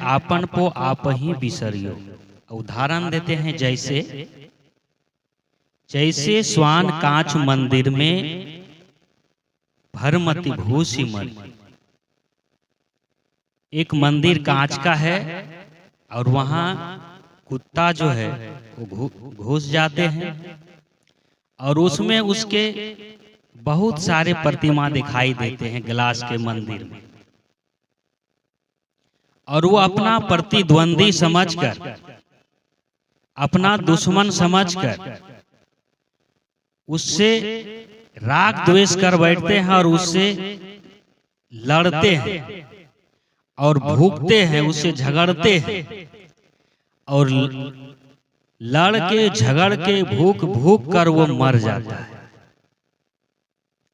आपन को आप ही बिसरियो। उदाहरण देते हैं, जैसे जैसे स्वान कांच मंदिर में भरमति भूसी मरी। एक मंदिर कांच का है और वहां कुत्ता जो है वो घुस जाते हैं और उसमें उसके बहुत सारे प्रतिमा दिखाई देते हैं गिलास के मंदिर में, और वो अपना प्रतिद्वंदी समझकर, अपना दुश्मन समझकर उससे राग द्वेष कर बैठते हैं और उससे लड़ते हैं और भूखते हैं, उससे झगड़ते हैं और लड़ के झगड़ के भूख भूख कर वो मर जाता है,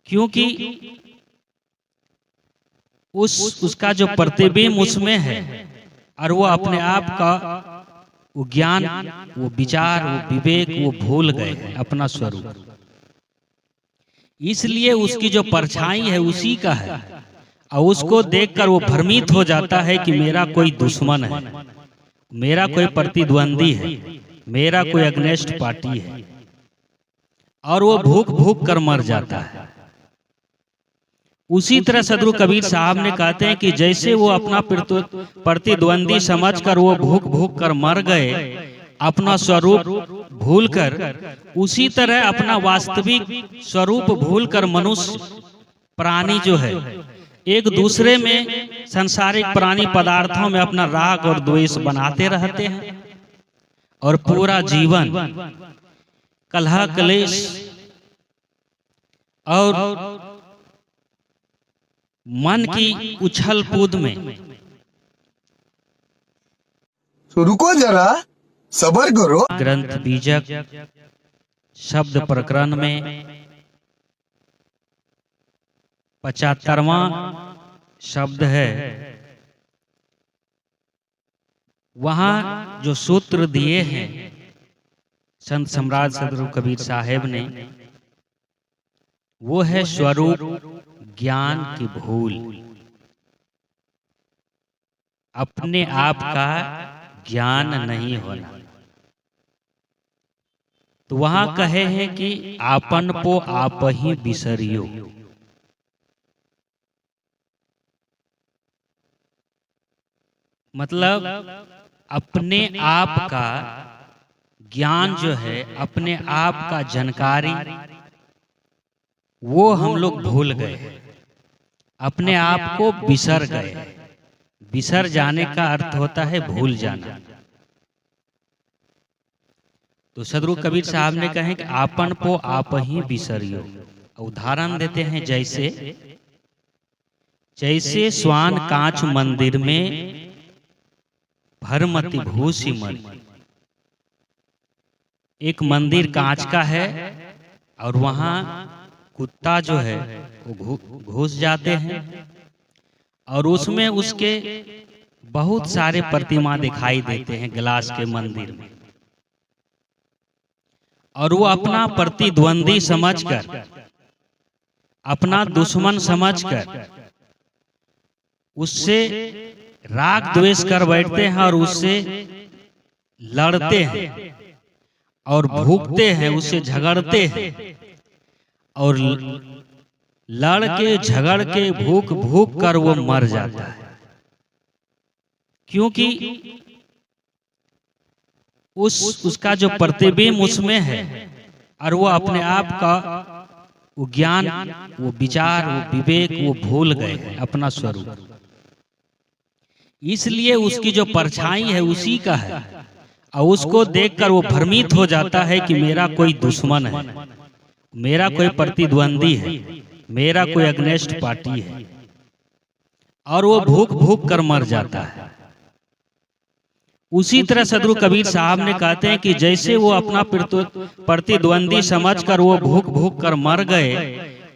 क्योंकि उसका जो प्रतिबिंब उसमें है और वो अपने आप का वो ज्ञान, वो विचार, वो विवेक वो भूल गए हैं अपना स्वरूप। इसलिए उसकी जो परछाई है उसी का है और उसको देखकर वो भ्रमित हो जाता है कि मेरा कोई दुश्मन है, मेरा कोई प्रतिद्वंदी है, मेरा कोई अगेंस्ट पार्टी है, और वो भूख भूख कर मर जाता है। उसी तरह सदगुरु कबीर साहब ने कहते हैं कि जैसे वो अपना प्रतिद्वंदी समझकर वो भूख भूख कर मर गए, अपना स्वरूप भूलकर, उसी तरह अपना वास्तविक स्वरूप भूलकर मनुष्य प्राणी जो है एक दूसरे में, सांसारिक प्राणी पदार्थों में अपना राग और द्वेष बनाते रहते हैं और पूरा जीवन कलह क्लेश और मन की उछल कूद में। तो रुको जरा, सबर करो। ग्रंथ बीजक शब्द प्रकरण में 75वां शब्द है, वहां जो सूत्र दिए हैं संत सम्राट सदगुरु कबीर साहेब ने, वो है स्वरूप ज्ञान की भूल, अपने आप का ज्ञान नहीं होना। तो वहां कहे हैं कि आपन को आप ही बिसरियो। मतलब अपने आप का ज्ञान जो है, अपने आप का जानकारी, वो हम लोग भूल गए, अपने आप को बिसर गए। बिसर जाने का अर्थ होता है भूल जाना। तो सदगुरु कबीर साहब ने कहे कि आपन को आप ही बिसरियो। उदाहरण देते हैं, जैसे जैसे स्वान कांच मंदिर में भरमति भूसी मरी। एक मंदिर कांच का है और वहां कुत्ता जो है वो घुस जाते हैं और उसमें उसके बहुत सारे प्रतिमा दिखाई देते हैं गिलास के मंदिर में, और वो अपना प्रतिद्वंदी समझकर, अपना दुश्मन समझकर उससे राग द्वेष कर बैठते हैं और उससे लड़ते हैं और भूखते हैं, उससे झगड़ते हैं और लड़ के झगड़ के भूख भूख कर वो मर जाता है, क्योंकि उसका जो प्रतिबिंब उसमें है और वो अपने आप का वो ज्ञान, वो विचार, वो विवेक वो भूल गए हैं अपना स्वरूप। इसलिए उसकी जो परछाई है उसी का है और उसको देखकर वो भ्रमित हो जाता है कि मेरा कोई दुश्मन है, मेरा कोई प्रतिद्वंदी है, मेरा कोई अगेंस्ट पार्टी है, और वो भूख भूख कर मर जाता है। उसी तरह सदगुरु कबीर साहब ने कहते हैं कि जैसे वो अपना प्रतिद्वंदी समझकर वो भूख भूख कर मर गए,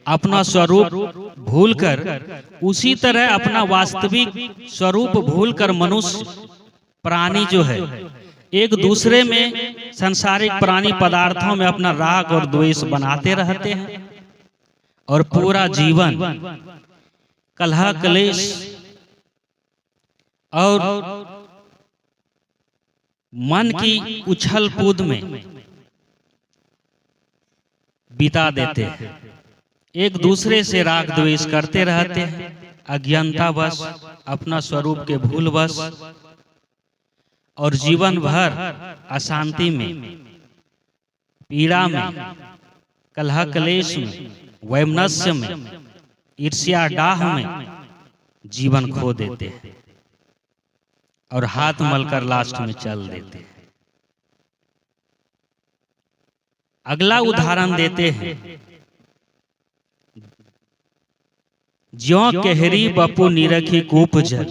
अपना स्वरूप भूलकर, उसी तरह अपना वास्तविक स्वरूप भूलकर मनुष्य प्राणी जो है एक दूसरे में, सांसारिक प्राणी पदार्थों में अपना राग और द्वेष बनाते रहते हैं और पूरा जीवन कलह क्लेश और मन की उछल कूद में बिता देते हैं, एक दूसरे से राग द्वेष करते रहते हैं, अज्ञानतावश, अपना स्वरूप के भूलवश, और जीवन भर अशांति में, पीड़ा में, कलह कलेश में, वैमनस्य में, ईर्ष्या डाह में जीवन खो देते हैं और हाथ मलकर लास्ट में चल देते हैं। अगला उदाहरण देते हैं, ज्यों केहरी बपु निरखी कूप जल,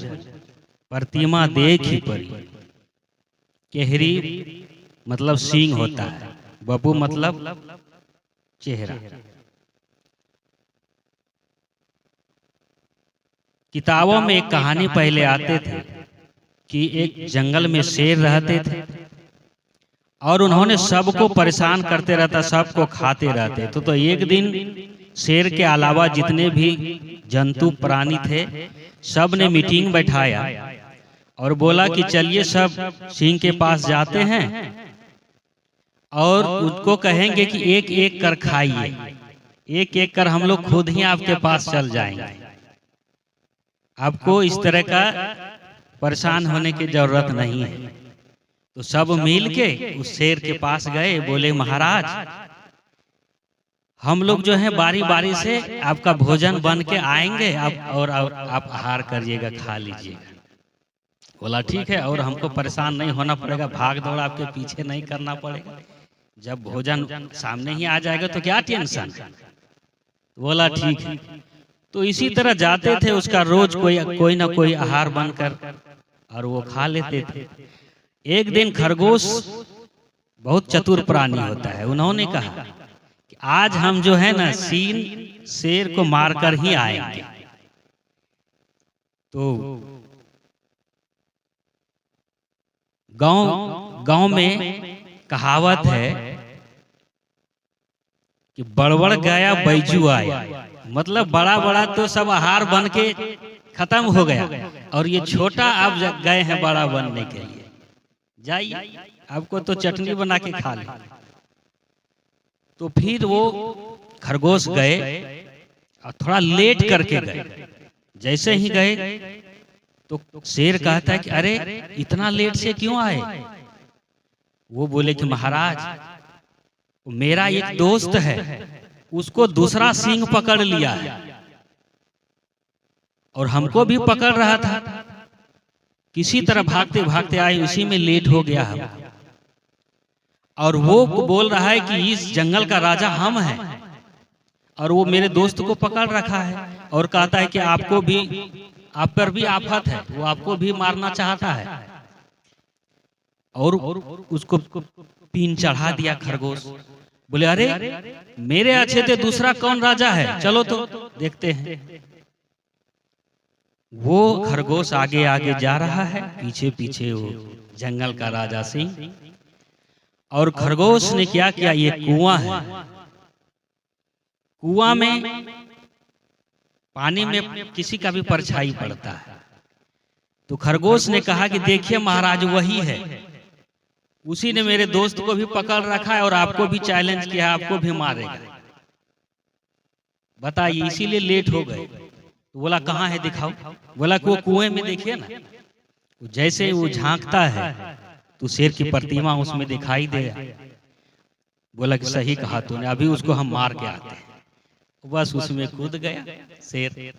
प्रतिमा देखी परी। केहरी मतलब सींग होता है, बपु मतलब चेहरा। किताबों में एक कहानी पहले आते थे कि एक जंगल में शेर रहते थे और उन्होंने सबको परेशान करते रहता, सबको खाते रहते। तो एक दिन शेर के अलावा जितने भी जंतु प्राणी थे, सब ने मीटिंग बैठाया और बोला कि चलिए सब सिंह के पास जाते हैं और उसको कहेंगे कि एक एक कर खाइए, एक एक कर हम लोग खुद ही आपके पास चल जाएंगे, आपको इस तरह का परेशान होने की जरूरत नहीं है। तो सब मिल के उस शेर के पास गए, बोले महाराज हम लोग जो है बारी बारी से आपका भोजन बन के आएंगे, आप आहार करिएगा, खा लीजिएगा। बोला ठीक है, और हमको परेशान नहीं होना पड़ेगा, भाग दौड़ आपके पीछे नहीं करना पड़ेगा, जब भोजन सामने ही आ जाएगा तो क्या टेंशन। बोला ठीक है। तो इसी तरह जाते थे, उसका रोज कोई ना कोई आहार बनकर और वो खा लेते थे। एक दिन खरगोश बहुत चतुर प्राणी होता है, उन्होंने कहा कि आज हम जो है ना शेर को मारकर ही आएंगे। तो गांव में कहावत है कि बड़बड़ गया बैजू आया, मतलब बड़ा बड़ा तो सब आहार बन के खत्म हो गया और ये छोटा आप गए हैं बड़ा बनने के लिए, जाइए आपको तो चटनी बना के खा ले। तो फिर वो खरगोश गए और थोड़ा लेट करके गए। जैसे ही गए तो शेर कहता है कि अरे इतना लेट से क्यों आए। वो बोले कि महाराज मेरा एक दोस्त है, उसको दूसरा सिंह पकड़ लिया है और हमको भी पकड़ रहा था, किसी तरह भागते भागते आए, उसी में लेट हो गया हम। और वो बोल रहा है कि इस जंगल का राजा हम हैं और वो मेरे दोस्त को पकड़ रखा है और कहता है कि आपको भी, आप पर भी आफत है, वो आपको भी मारना चाहता है। और उसको पीन चढ़ा दिया खरगोश। बोले अरे मेरे अच्छे थे दूसरा कौन राजा है, चलो तो देखते हैं। वो खरगोश आगे आगे जा रहा है, पीछे पीछे वो जंगल का राजा सिंह। और खरगोश ने क्या किया, ये कुआं है, कुआं में पानी में किसी का भी परछाई पड़ता है। तो खरगोश ने कहा कि देखिए महाराज वही है, उसी ने मेरे दोस्त को भी पकड़ रखा है और आपको भी चैलेंज किया, आपको भी मारेगा, बताइए इसीलिए लेट हो गए। तो बोला कहाँ है दिखाओ। बोला कि वो कुएं में देखिए ना, जैसे वो झांकता है तो शेर की प्रतिमा उसमें दिखाई दे। बोला कि सही कहा तूने, अभी उसको हम मार के आते हैं। बस उसमें कूद गया शेर,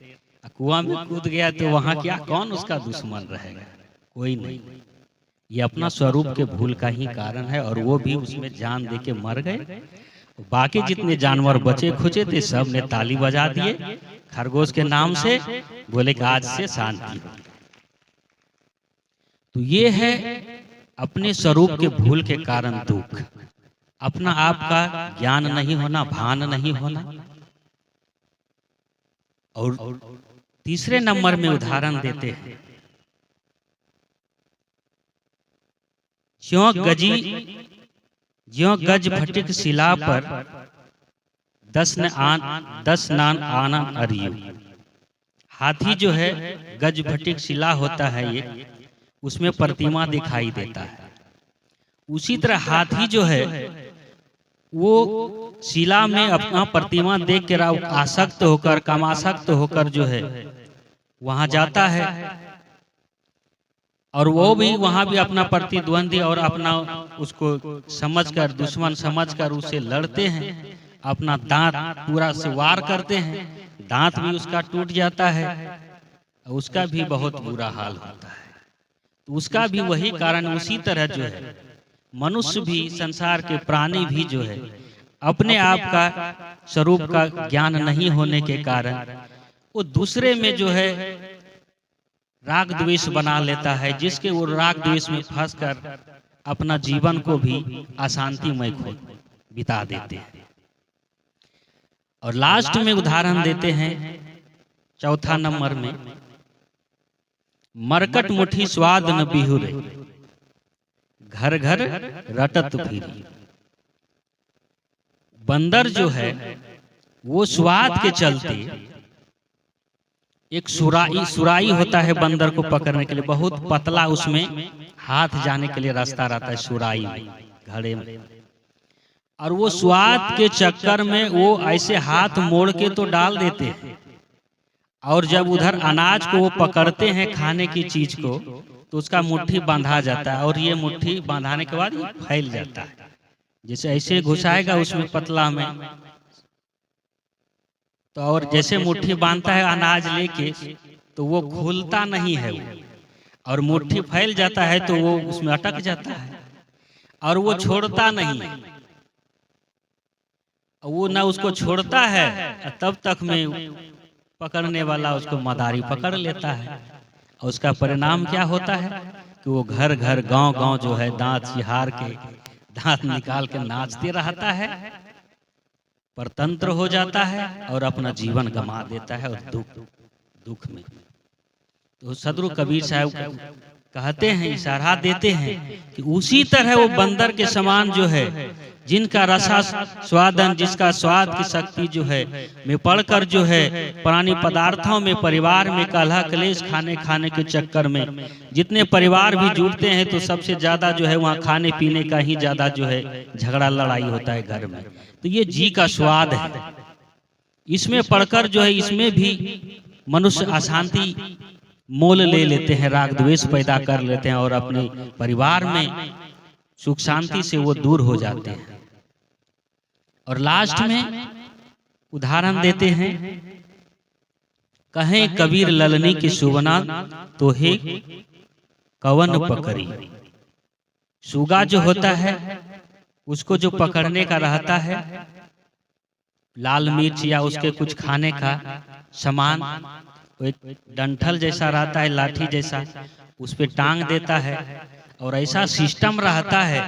कुआं में कूद गया। तो वहां क्या कौन उसका दुश्मन रहेगा, कोई नहीं। ये अपना स्वरूप के भूल का ही कारण है और वो भी उसमें जान दे के मर गए। बाकी जितने जानवर बचे खुचे थे सब ने ताली बजा दिए खरगोश के नाम से, बोले कि आज से शांति हो। तो ये है अपने स्वरूप के भूल के कारण दुख, अपना आप का ज्ञान नहीं होना, भान नहीं होना। और तीसरे नंबर में उदाहरण देते हैं, ज्यों गज फटिक शिला पर 10 नान आनन अरियु। हाथी जो है गज फटिक शिला होता है, ये उसमें प्रतिमा दिखाई देता है उसी तरह हाथी जो है वो शिला में अपना प्रतिमा देख कर आसक्त होकर, कामासक्त होकर जो है वहां जाता है, और वो भी वहां भी अपना प्रतिद्वंदी और अपना उसको समझकर, दुश्मन समझकर उससे लड़ते हैं, अपना दांत पूरा से वार करते हैं, दांत भी उसका टूट जाता है, उसका भी बहुत बुरा हाल होता है। तो उसका भी वही कारण, उसी तरह जो है मनुष्य भी, संसार के प्राणी भी जो है अपने आप का स्वरूप का ज्ञान नहीं होने के कारण वो दूसरे में जो है राग द्वेष बना लेता है, जिसके वो राग द्वेष में फंसकर अपना जीवन को भी अशांतिमय बिता देते हैं। और लास्ट में उदाहरण देते हैं चौथा नंबर में, मरकट मुट्ठी स्वाद न बिहुरे, घर घर रटत फिरी। बंदर जो है वो स्वाद के चलते, एक सुराई होता है बंदर को पकड़ने के लिए, बहुत पतला, उसमें हाथ जाने के लिए रास्ता रहता है सुराई में, घड़े में, और वो स्वाद के चक्कर में वो ऐसे हाथ मोड़ के तो डाल देते हैं, और जब उधर अनाज को वो पकड़ते हैं खाने की चीज को, तो उसका मुट्ठी बांधा जाता है, और ये मुट्ठी बांधाने के बाद ये फैल जाता है, जैसे ऐसे घुसाएगा उसमें पतला में, तो और जैसे मुट्ठी बांधता है अनाज लेके तो वो खुलता नहीं है वो, और मुट्ठी फैल जाता है तो वो उसमें अटक जाता है, और वो छोड़ता नहीं, वो ना उसको छोड़ता है, तब तक में पकड़ने वाला उसको मदारी पकड़ लेता है, और उसका परिणाम क्या होता है कि वो घर घर गांव गांव जो है दांत चिहार के, दांत निकाल के नाचते रहता है, परतंत्र हो जाता है और अपना जीवन गंवा देता है, और दुख में। तो सदगुरु कबीर साहब कहते हैं, इशारा देते हैं कि उसी तरह वो बंदर के समान जो है, जिनका रसा स्वादन, जिसका स्वाद की शक्ति जो है में पढ़कर जो है प्राणी पदार्थों में, परिवार में कलह क्लेश खाने के चक्कर में जितने परिवार भी जुड़ते हैं, तो सबसे ज्यादा जो है वहाँ खाने पीने का ही ज्यादा जो है झगड़ा लड़ाई होता है घर में। तो ये जी का स्वाद है, इसमें पढ़कर जो है इसमें भी मनुष्य अशांति मोल ले लेते हैं, राग द्वेष पैदा कर लेते हैं, और अपने परिवार में सुख शांति से वो दूर हो जाते हैं। और लास्ट में उदाहरण देते हैं, कहें कबीर ललनी की सुवना तो हे कवन पकड़ी। सुगा जो होता है उसको जो पकड़ने का रहता है, लाल मिर्च या उसके कुछ खाने का सामान, एक डंठल जैसा रहता है, लाठी जैसा, उस पे टांग देता है, और ऐसा सिस्टम रहता है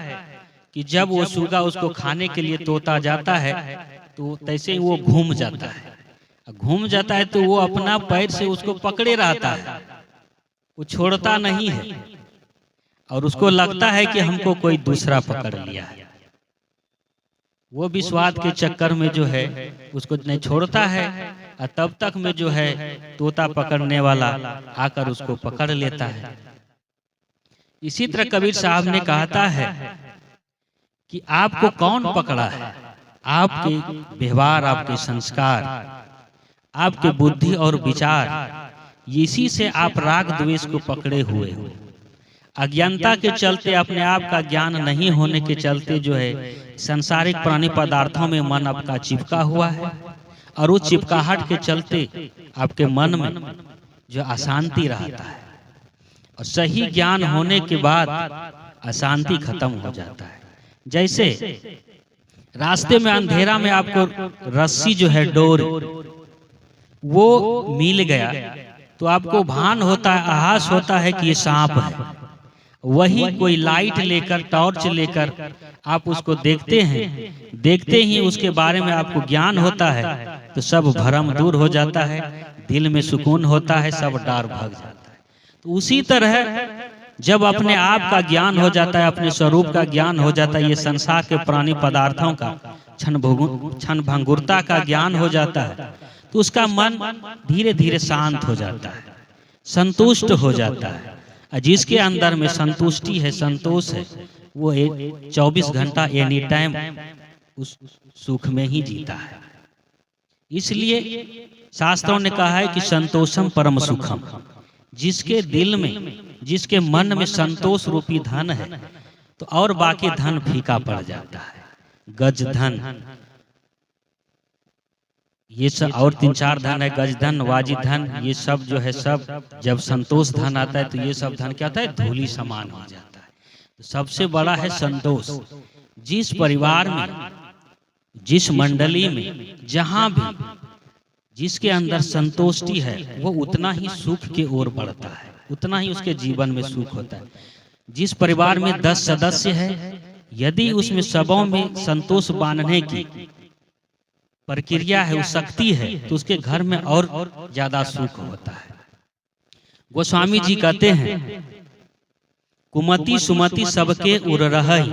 कि जब वो सुगा उसको खाने के लिए तोता जाता है तो तैसे ही वो घूम जाता है, तो वो अपना पैर से उसको पकड़े रहता है, वो छोड़ता नहीं है, और उसको लगता है कि हमको कोई दूसरा पकड़ लिया है। वो भी स्वाद के चक्कर में जो है उसको नहीं छोड़ता है, और तब तक में जो है तोता पकड़ने वाला आकर उसको पकड़ लेता है। इसी तरह कबीर साहब ने कहता है कि आपको कौन पकड़ा है, आपके व्यवहार, आपके संस्कार, आपके बुद्धि और विचार, इसी से आप राग द्वेष को पकड़े हुए हो। अज्ञानता के चलते, अपने आप का ज्ञान नहीं होने के चलते जो है सांसारिक प्राणी पदार्थों में मन आपका चिपका हुआ है, और उस चिपकाहट के चलते आपके मन में जो अशांति रहता है, और सही ज्ञान होने के बाद अशांति खत्म हो जाता है। जैसे रास्ते में अंधेरा में आपको रस्सी जो है, डोर, वो मिल गया तो आपको भान होता है, आभास होता है कि ये सांप है। वही कोई लाइट लेकर, टॉर्च लेकर आप उसको देखते हैं, देखते ही उसके बारे में आपको ज्ञान होता है, तो सब भरम दूर हो जाता है, दिल में सुकून होता है, सब डर भाग जाता है। तो उसी तरह जब अपने आप का ज्ञान हो जाता है, अपने स्वरूप का ज्ञान हो जाता है, ये संसार के प्राणी पदार्थों का क्षण भंगुरता का ज्ञान हो जाता है, तो उसका मन धीरे धीरे शांत हो जाता है, संतुष्ट हो जाता है। जिसके अंदर में संतुष्टि है, संतोष है, वो 24 घंटा एनी टाइम उस सुख में ही जीता है। इसलिए शास्त्रों ने कहा है कि संतोषम परम सुखम। जिसके दिल में, जिसके मन में संतोष रूपी धन है, तो और बाकी धन फीका पड़ जाता है। गज धन, ये सब और 3-4 धन है, गज धन, वाजी धन, ये सब जो है सब जब संतोष धन आता है तो ये सब धन क्या होता है, धूलि समान हो जाता है। तो सबसे बड़ा है संतोष। जिस परिवार में, जिस मंडली में, जहां भी जिसके अंदर संतोष्टि है, वो उतना ही सुख की ओर बढ़ता है, उतना ही उसके जीवन में सुख होता है। जिस परिवार में 10 सदस्य है, यदि उसमें सबों में संतोष बांधने की प्रक्रिया है, वो शक्ति है, तो उसके घर में और ज्यादा सुख होता है। गोस्वामी जी कहते हैं, कुमति सुमति सबके उर रहई,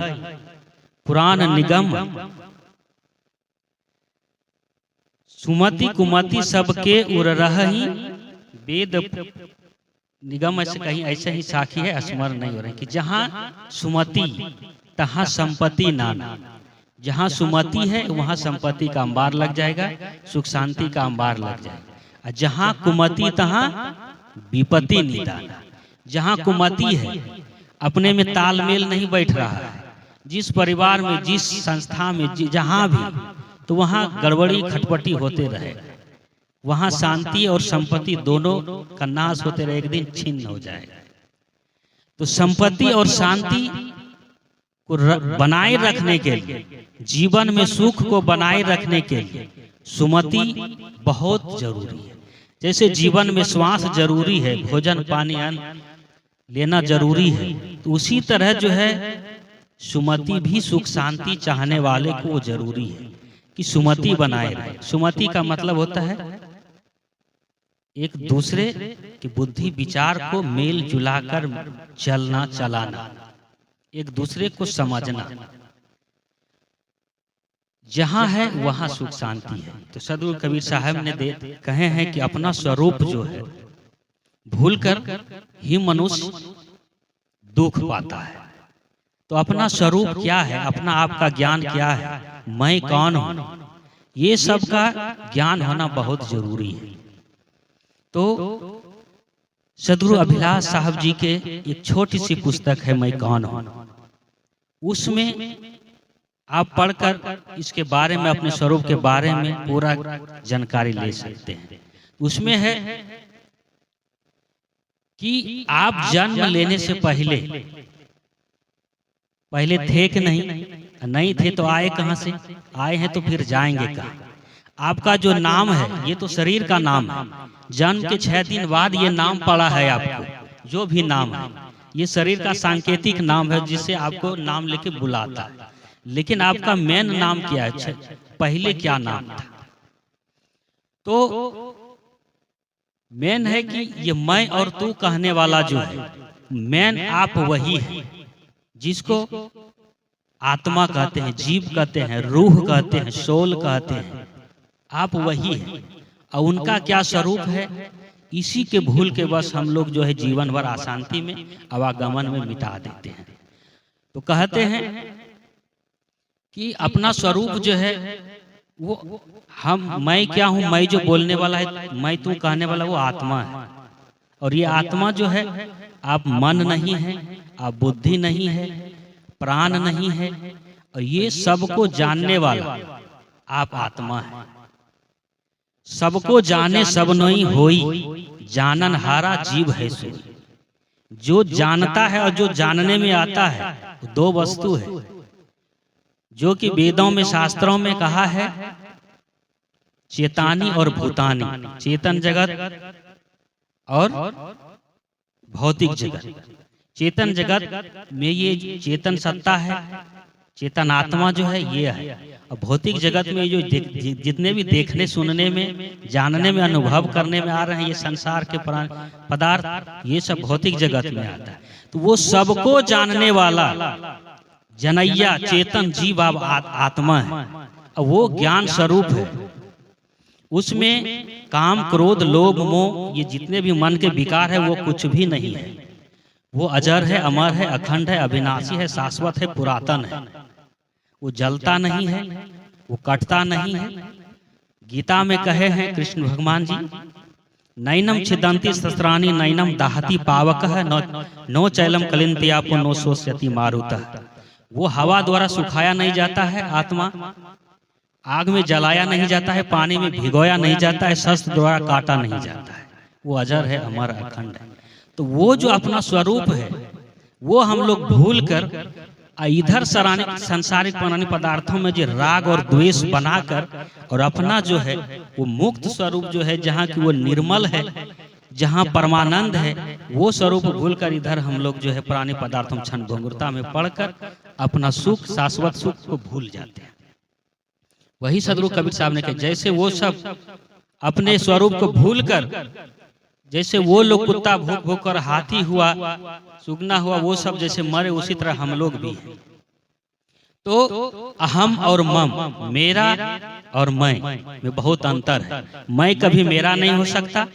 पुराण निगम। सुमति कुमति सबके उर रहई, वेद निगम। ऐसे कहीं ऐसे ही साखी है, स्मरण नहीं हो रहे कि जहाँ सुमति तहाँ संपत्ति नाना। जहाँ सुमति है वहाँ संपत्ति का अंबार लग जाएगा, सुख शांति का अंबार लग जाएगा। जहाँ कुमति तहाँ विपत्ति निदाना। जहाँ कुमति है, अपने में तालमेल नहीं बैठ रहा है, जिस परिवार में, जिस संस्था में, जहाँ भी, तो वहाँ गड़बड़ी खटपटी होते रहे, वहाँ शांति और संपत्ति दोनों का नाश होते रहे, एक दिन छिन्न हो जाएगा। तो संपत्ति और शांति को बनाए रखने के लिए, जीवन में सुख को बनाए रखने के लिए सुमति बहुत जरूरी है। जैसे जीवन में श्वास जरूरी है, भोजन पानी अन्न लेना जरूरी है, तो उसी तरह जो है सुमति भी, सुख शांति चाहने वाले को वो जरूरी है कि सुमति बनाए रहे। सुमति का मतलब होता है एक दूसरे की बुद्धि विचार को मेल जुलाकर चलना, चलाना, एक दूसरे को समझना। जहां है वहां सुख शांति है। तो सदगुरु कबीर साहब ने कहे हैं कि अपना स्वरूप जो है भूलकर ही मनुष्य दुख पाता है। तो अपना स्वरूप क्या है, अपना आप का ज्ञान क्या है, मैं कौन हूं, ये सब का ज्ञान होना बहुत जरूरी है। तो सदगुरु अभिलाष साहब जी के एक छोटी सी पुस्तक है, मैं कौन हूं, उसमें आप पढ़कर इसके बारे में, अपने स्वरूप के बारे में पूरा जानकारी ले सकते हैं। उसमें है कि आप जन्म लेने से पहले थे कि नहीं थे तो आए कहां से, आए हैं तो फिर जाएंगे कहां। आपका जो नाम है ये तो शरीर का नाम है, जन्म के 6 दिन बाद ये नाम पड़ा है आपको, जो भी नाम है ये शरीर का सांकेतिक नाम है जिससे आपको नाम लेके बुलाता है। लेकिन आपका मेन नाम क्या है, पहले क्या नाम था। तो मेन है कि ये मैं और तू कहने वाला जो है, मेन आप वही है जिसको आत्मा कहते हैं, जीव कहते हैं, रूह कहते हैं, सोल कहते हैं। आप वही हैं। और उनका क्या स्वरूप है, इसी के भूल के बस हम लोग जो है जीवन भर अशांति में, आवागमन में मिटा देते हैं। तो कहते हैं कि अपना स्वरूप जो है वो मैं क्या हूं, मैं जो बोलने वाला है, मैं तू कहने वाला, वो आत्मा है। और ये आत्मा जो है, आप मन नहीं है, आप बुद्धि नहीं है, प्राण नहीं है, और ये सबको जानने वाला आप आत्मा है। सबको जाने सब नहीं होई, जानन हारा जीव है सोई। जो जानता है और जो जानने में आता है, दो वस्तु है जो कि वेदों में, शास्त्रों में कहा है, चेतानी और भूतानी। चेतन जगत और भौतिक जगत। चेतन जगत में ये चेतन सत्ता है, चेतन आत्मा जो है ये है। और भौतिक जगत में जो जितने भी देखने, सुनने में, जानने में, अनुभव करने में आ रहे हैं, ये संसार के पदार्थ, ये सब भौतिक जगत में आता है। तो वो सबको जानने वाला जनैया चेतन जीव आत्मा है, और वो ज्ञान स्वरूप है। उसमें काम, क्रोध, लोभ, मोह, ये जितने भी मन के विकार है वो कुछ भी नहीं है। वो अजर है, अमर है, अखंड है, अविनाशी है, शाश्वत है, पुरातन है। वो जलता नहीं है, वो कटता नहीं है। गीता में कहे हैं कृष्ण भगवान जी, नैनम छिदंती शस्त्राणि नैनम दाहति पावकः नो चैलम कलिंत्यापो नो शोष्यति मारुतः। वो हवा द्वारा सुखाया नहीं जाता है, आत्मा आग में जलाया नहीं जाता है, पानी में भिगोया नहीं जाता है, शस्त्र द्वारा काटा नहीं जाता है। वो अजर है, अमर, अखंड है। तो वो जो अपना स्वरूप है वो हम लोग भूल कर इधर सांसारिक प्राणी पदार्थों में जो राग और द्वेष बनाकर और अपना जो है वो मुक्त स्वरूप जो है, जहाँ की वो निर्मल है, जहाँ परमानंद है, वो स्वरूप भूलकर इधर हम लोग जो है प्राणी पदार्थों क्षण भंगुरता में पड़कर अपना सुख, शाश्वत सुख को भूल जाते हैं। वही सदगुरु कबीर साहब ने कहा, जैसे वो सब अपने स्वरूप को भूलकर, जैसे वो लोग कुत्ता भूख भूख कर हाथी हुआ, सुगना हुआ, वो सब जैसे मरे, उसी तरह हम लोग भी हैं। तो अहम और मम, मेरा और मैं में बहुत अंतर है। मैं कभी मेरा नहीं हो सकता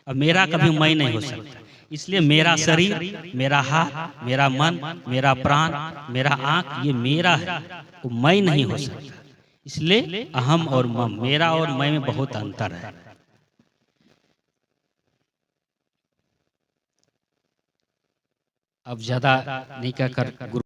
और मेरा कभी मैं नहीं हो सकता। इसलिए मेरा शरीर, मेरा हाथ, मेरा मन, मेरा प्राण, मेरा आंख, ये मेरा है, वो मैं नहीं हो सकता। इसलिए अहम और मम, मेरा और मैं में बहुत अंतर है। अब ज्यादा नहीं कहकर गुरु